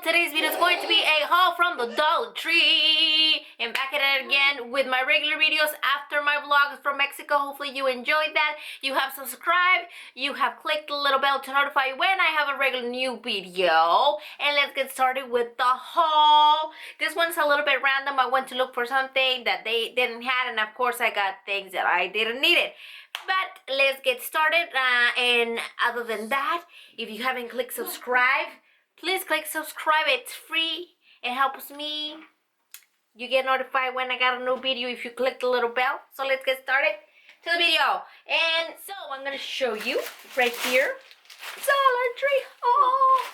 Today's video is going to be a haul from the Dollar Tree. And back at it again with my regular videos after my vlogs from Mexico. Hopefully you enjoyed that. You have subscribed. You have clicked the little bell to notify you when I have a regular new video. And let's get started with the haul. This one's a little bit random. I went to look for something that they didn't have. And of course I got things that I didn't need it. But let's get started. And other than that, if you haven't clicked subscribe, please click subscribe. It's free. It helps me. You get notified when I got a new video if you click the little bell. So let's get started to the video. And so I'm going to show you right here. Dollar Tree haul.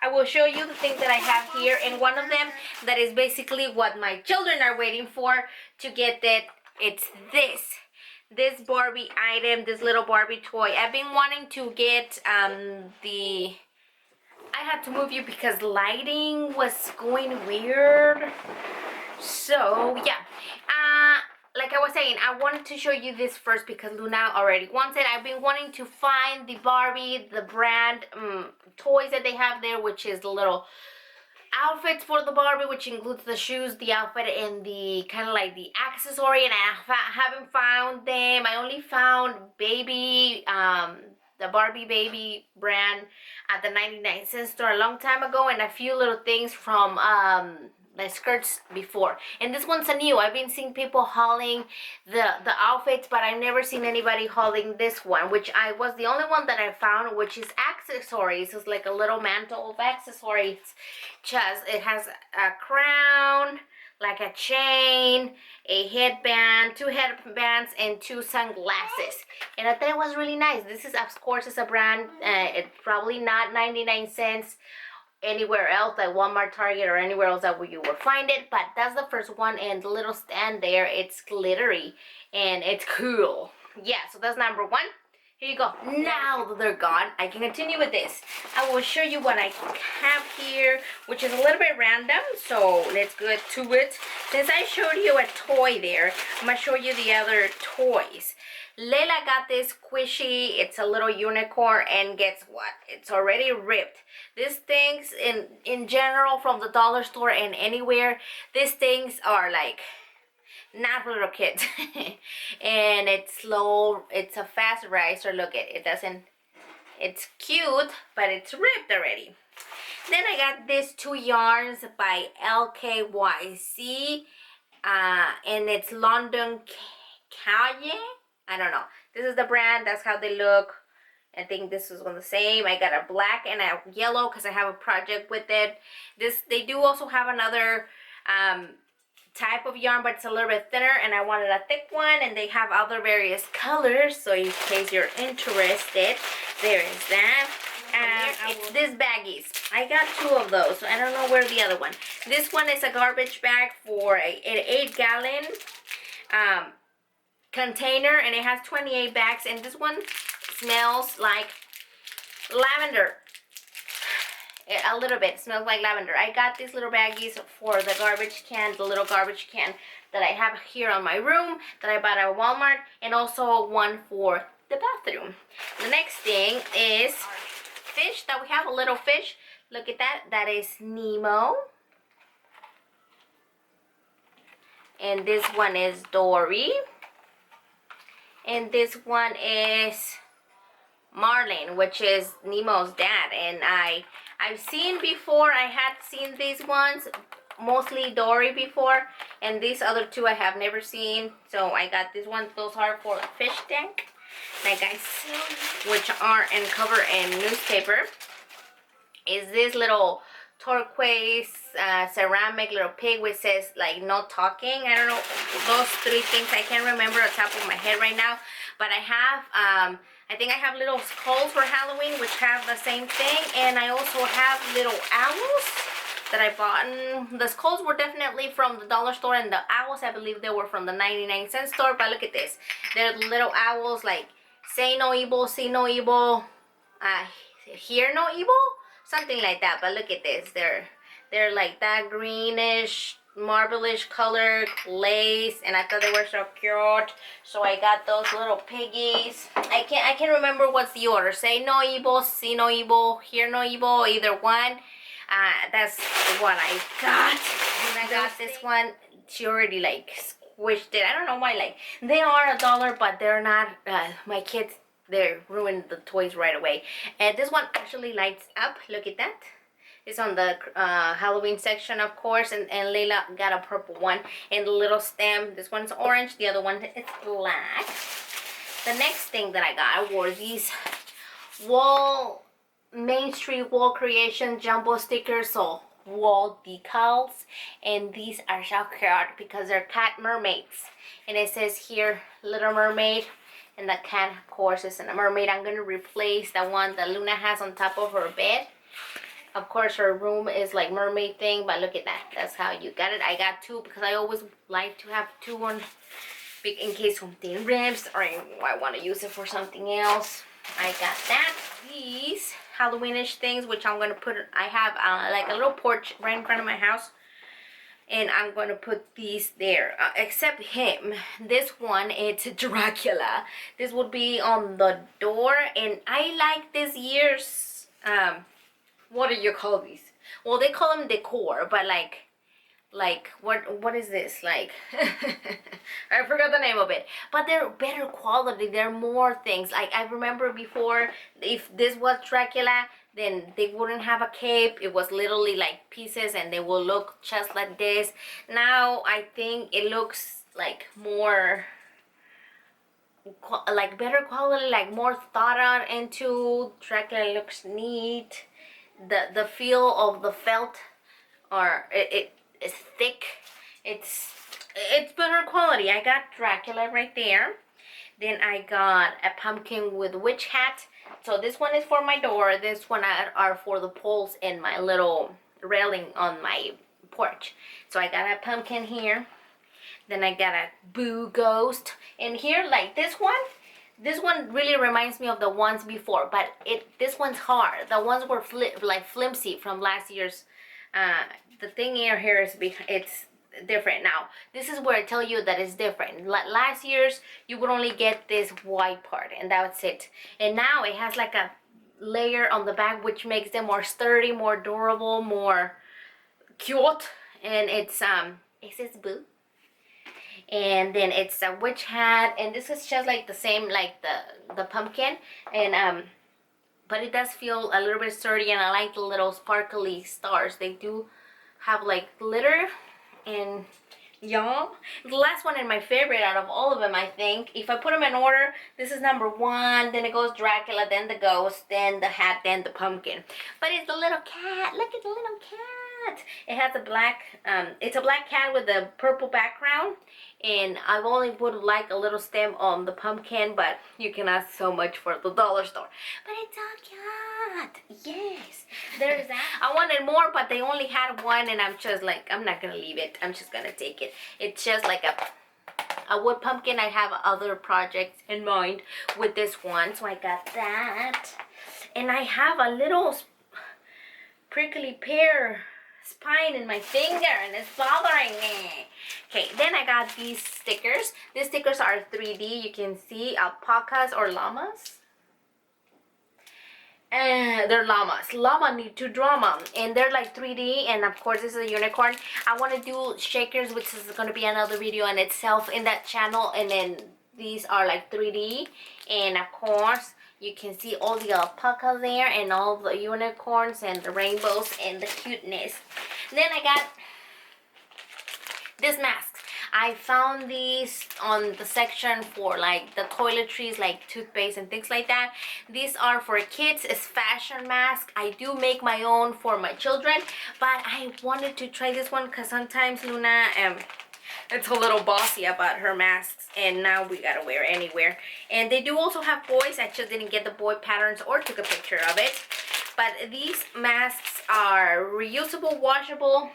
I will show you the things that I have here. And one of them that is basically what my children are waiting for to get that. It's this Barbie item, this little Barbie toy. I've been wanting to get I had to move you because lighting was going weird. So yeah, like I was saying, I wanted to show you this first because Luna already wants it. I've been wanting to find the Barbie, the brand toys that they have there, which is the little outfits for the Barbie, which includes the shoes, the outfit, and the kind of like the accessory, and I haven't found them. I only found baby the Barbie baby brand at the 99-cent store a long time ago, and a few little things from the skirts before. And this one's a new. I've been seeing people hauling the outfits, but I've never seen anybody hauling this one, which I was the only one that I found, which is accessories. It's like a little mantle of accessories. Just it has a crown, like a chain, a headband, 2 headbands, and 2 sunglasses. And I thought it was really nice. This is, of course, it's a brand. It's probably not 99 cents anywhere else, like Walmart, Target, or anywhere else that you will find it. But that's the first one, and the little stand there, it's glittery, and it's cool. Yeah, so that's number 1. Here you go. Now that they're gone, I can continue with this. I will show you what I have here, which is a little bit random. So let's get to it. Since I showed you a toy there, I'm going to show you the other toys. Layla got this squishy. It's a little unicorn, and guess what? It's already ripped. These things, in general, from the dollar store and anywhere, these things are like not for little kids. And it's slow. It's a fast riser. Look at it. It's cute, but it's ripped already. Then I got these 2 yarns by LKYC, and it's London Calle. I don't know. This is the brand. That's how they look. I think this is one the same. I got a black and a yellow because I have a project with it. They do also have another type of yarn, but it's a little bit thinner, and I wanted a thick one, and they have other various colors, so in case you're interested, there is that. It's this baggies. I got 2 of those, so I don't know where the other one. This one is a garbage bag for an 8-gallon container, and it has 28 bags, and this one smells like lavender. A little bit smells like lavender. I got these little baggies for the garbage can, the little garbage can that I have here on my room that I bought at Walmart, and also one for the bathroom. The next thing is fish, that we have a little fish. Look at that. That is Nemo. And this one is Dory. And this one is Marlin, which is Nemo's dad. And I've seen before, I had seen these ones, mostly Dory before, and these other 2 I have never seen. So I got these ones. Those are for a fish tank, like I said, which are in cover in newspaper. Is this little turquoise ceramic little pig which says like no talking. I don't know, those 3 things I can't remember on top of my head right now, but I have I think I have little skulls for Halloween which have the same thing, and I also have little owls that I bought. And the skulls were definitely from the dollar store, and the owls, I believe they were from the 99-cent store. But look at this, they're little owls like say no evil, see no evil, hear no evil, something like that. But look at this, they're like that greenish marble-ish color lace, and I thought they were so cute, so I got those little piggies. I can't remember what's the order. Say no evil, see no evil, hear no evil, either one. That's what I got. And I got this one. She already like squished it. I don't know why. Like they are $1, but they're not. My kids, they ruined the toys right away. And this one actually lights up. Look at that. It's on the Halloween section, of course, and Layla got a purple one. And the little stem, this one's orange, the other one is black. The next thing that I got were these Main Street Wall Creation jumbo stickers, so wall decals. And these are so cute because they're cat mermaids. And it says here, Little Mermaid. And the cat, of course, is a mermaid. I'm going to replace the one that Luna has on top of her bed. Of course, her room is like mermaid thing, but look at that. That's how you got it. I got two because I always like to have two on in case something rips or I want to use it for something else. I got that. These Halloweenish things, which I'm going to put, I have like a little porch right in front of my house. And I'm going to put these there. Except him. This one, it's Dracula. This would be on the door. And I like this year's... what do you call these? Well, they call them decor, but like what is this? Like I forgot the name of it. But they're better quality. They're more things. Like I remember before, if this was Dracula, then they wouldn't have a cape. It was literally like pieces and they will look just like this. Now I think it looks like more like better quality, like more thought out into. Dracula looks neat. The feel of the felt, or it is thick. It's better quality. I got Dracula right there. Then I got a pumpkin with witch hat. So this one is for my door. This one are for the poles and my little railing on my porch. So I got a pumpkin here. Then I got a boo ghost. And here, like this one really reminds me of the ones before, but this one's hard. The ones were like flimsy from last year's. The thing here is it's different now. This is where I tell you that it's different. Last year's you would only get this white part and that's it. And now it has like a layer on the back which makes them more sturdy, more durable, more cute. And it says boo. And then it's a witch hat, and this is just like the same like the pumpkin, and but it does feel a little bit sturdy, and I like the little sparkly stars. They do have like glitter. And yeah, the last one and my favorite out of all of them, I think, if I put them in order, this is number 1, then it goes Dracula, then the ghost, then the hat, then the pumpkin. But it's the little cat. Look at the little cat. It has a black it's a black cat with a purple background, and I only would like a little stem on the pumpkin, but you can ask so much for the dollar store. But it's so cute. Yes, there's that. I wanted more, but they only had one, and I'm just like, I'm not gonna leave it. I'm just gonna take it. It's just like a wood pumpkin. I have other projects in mind with this one, so I got that. And I have a little prickly pear spine in my finger, and it's bothering me. Okay, then I got these stickers. These stickers are 3D. You can see alpacas or llamas. They're llamas. Llama need to drama, and they're like 3D. And of course, this is a unicorn. I want to do shakers, which is going to be another video in itself in that channel. And then these are like 3D, and of course you can see all the alpaca there and all the unicorns and the rainbows and the cuteness. Then I got this mask. I found these on the section for like the toiletries, like toothpaste and things like that. These are for kids. It's fashion mask. I do make my own for my children, but I wanted to try this one because sometimes Luna it's a little bossy about her masks, and now we gotta wear anywhere. And they do also have boys. I just didn't get the boy patterns or took a picture of it. But these masks are reusable, washable,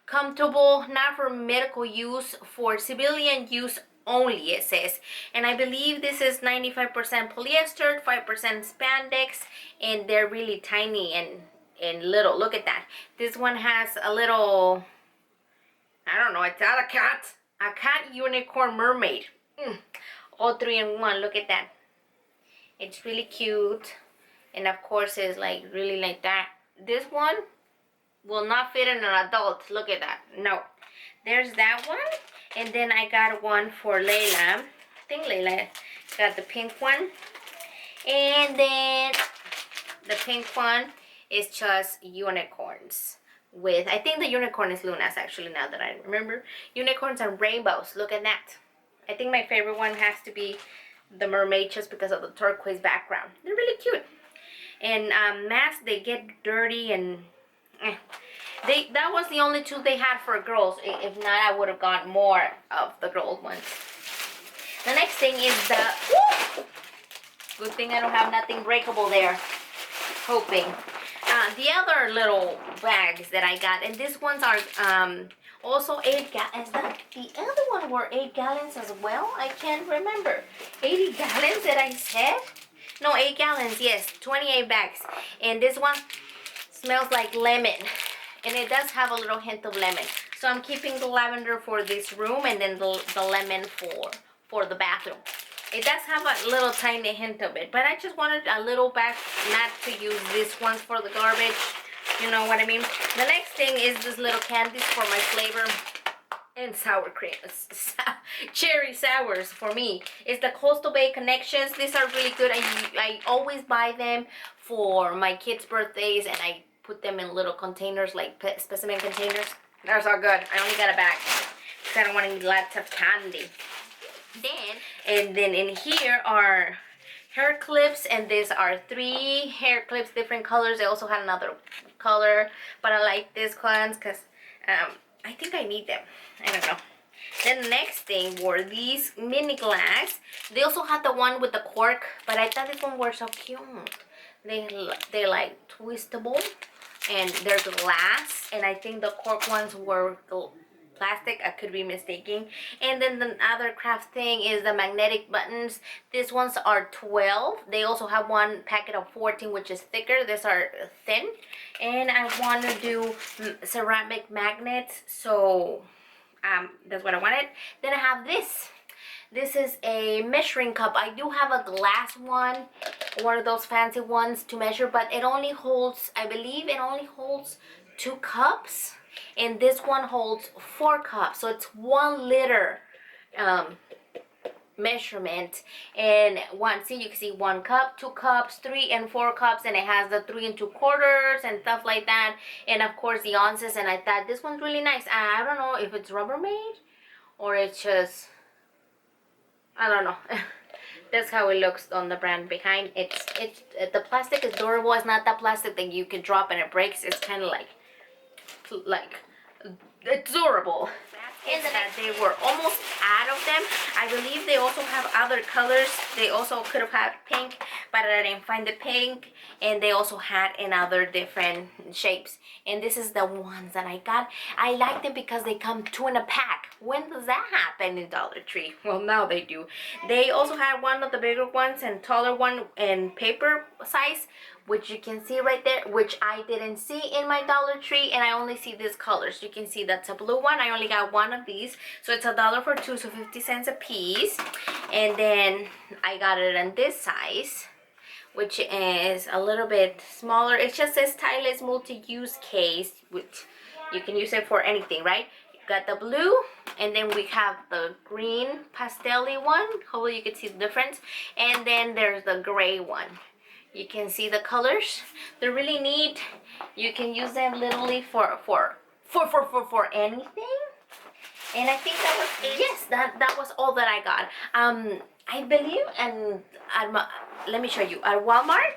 comfortable, not for medical use, for civilian use only, it says. And I believe this is 95% polyester, 5% spandex, and they're really tiny and little. Look at that. This one has a little, I don't know, it's not a cat unicorn mermaid. All 3 in 1. Look at that. It's really cute, and of course it's like really like that. This one will not fit in an adult. Look at that. No. There's that one. And then I got one for Layla. I think Layla got the pink one. And then the pink one is just unicorns. With, I think the unicorn is Luna's actually, now that I remember. Unicorns and rainbows. Look at that. I think my favorite one has to be the mermaid, just because of the turquoise background. They're really cute. And masks, they get dirty and that was the only two they had for girls. If not, I would have got more of the girl ones. The next thing is the good thing I don't have nothing breakable there. Hoping. The other little bags that I got, and these ones are also 8 gallons. The other one were 8 gallons as well. I can't remember. 80 gallons that I said? No, 8 gallons, yes. 28 bags. And this one smells like lemon. And it does have a little hint of lemon. So I'm keeping the lavender for this room, and then the lemon for the bathroom. It does have a little tiny hint of it, but I just wanted a little bag, not to use these ones for the garbage. You know what I mean? The next thing is this little candies for my flavor. And sour cream. Cherry sours for me. It's the Coastal Bay Connections. These are really good. I always buy them for my kids' birthdays, and I put them in little containers, like specimen containers. They're so good. I only got a bag because I don't want to eat lots of candy. And then in here are hair clips, and these are 3 hair clips, different colors. They also had another color, but I like these ones because I think I need them. I don't know. Then the next thing were these mini glass. They also had the one with the cork, but I thought this one were so cute. They like twistable, and they're glass, and I think the cork ones were plastic. I could be mistaken. And then the other craft thing is the magnetic buttons. These ones are 12. They also have one packet of 14, which is thicker. These are thin. And I want to do ceramic magnets, so that's what I wanted. Then I have this. This is a measuring cup. I do have a glass one of those fancy ones to measure, but it only holds, I believe it only holds 2 cups. And this one holds 4 cups, so it's 1 liter measurement. And see, you can see 1 cup, 2 cups, 3 and 4 cups, and it has the 3 2/4 and stuff like that. And of course the ounces. And I thought this one's really nice. I don't know if it's Rubbermaid or it's just, I don't know. That's how it looks on the brand behind. It's the plastic is durable. It's not that plastic that you can drop and it breaks. It's kind of like it's durable. And that they were almost out of them. I believe they also have other colors. They also could have had pink, but I didn't find the pink. And they also had in other different shapes. And this is the ones that I got. I like them because they come 2 in a pack. When does that happen in Dollar Tree? Well, now they do. They also had one of the bigger ones and taller one in paper size, which you can see right there, which I didn't see in my Dollar Tree, and I only see these colors. You can see that's a blue one. I only got one of these, so it's $1 for 2, so 50 cents a piece. And then I got it in this size, which is a little bit smaller. It just says stylish multi-use case, which you can use it for anything, right? Got the blue, and then we have the green pastel-y one. Hopefully you can see the difference. And then there's the gray one. You can see the colors. They're really neat. You can use them literally for anything. And I think that was it. Yes, that was all that I got. I believe, and let me show you. At Walmart,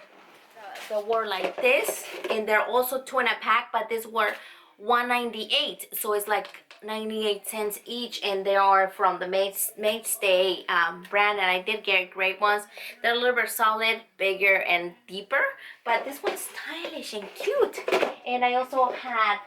they were like this, and they're also 2 in a pack, but these were $1.98, so it's like 98 cents each, and they are from the Mainstay brand, and I did get great ones. They're a little bit solid, bigger and deeper, but this one's stylish and cute. And I also had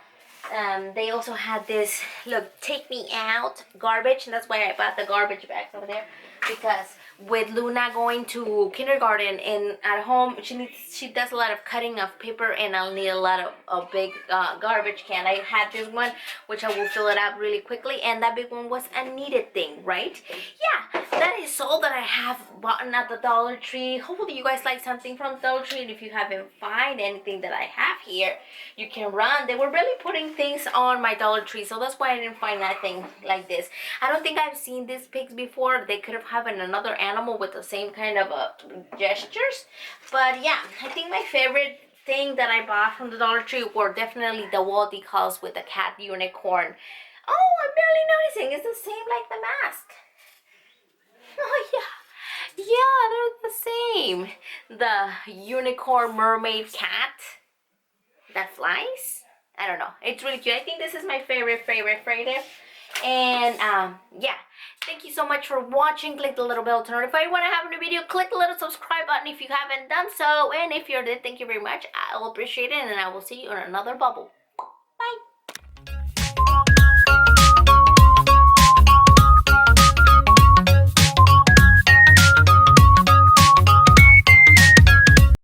they also had this, look, take me out garbage, and that's why I bought the garbage bags over there, because with Luna going to kindergarten and at home, she does a lot of cutting of paper, and I'll need a lot of big garbage can. I had this one, which I will fill it up really quickly, and that big one was a needed thing, right? Yeah, that is all that I have bought at the Dollar Tree. Hopefully you guys like something from the Dollar Tree, and if you haven't find anything that I have here, you can run. They were really putting things on my Dollar Tree, so that's why I didn't find nothing like this. I don't think I've seen these pigs before. They could have had another animal with the same kind of gestures, but yeah, I think my favorite thing that I bought from the Dollar Tree were definitely the wall decals with the cat unicorn. Oh, I'm barely noticing. It's the same like the mask. Oh yeah, yeah, they're the same. The unicorn mermaid cat that flies. I don't know. It's really cute. I think this is my favorite. And yeah, thank you so much for watching. Click the little bell to notify you when I have a new video. Click the little subscribe button if you haven't done so. And if you did, thank you very much. I will appreciate it, and I will see you in another bubble.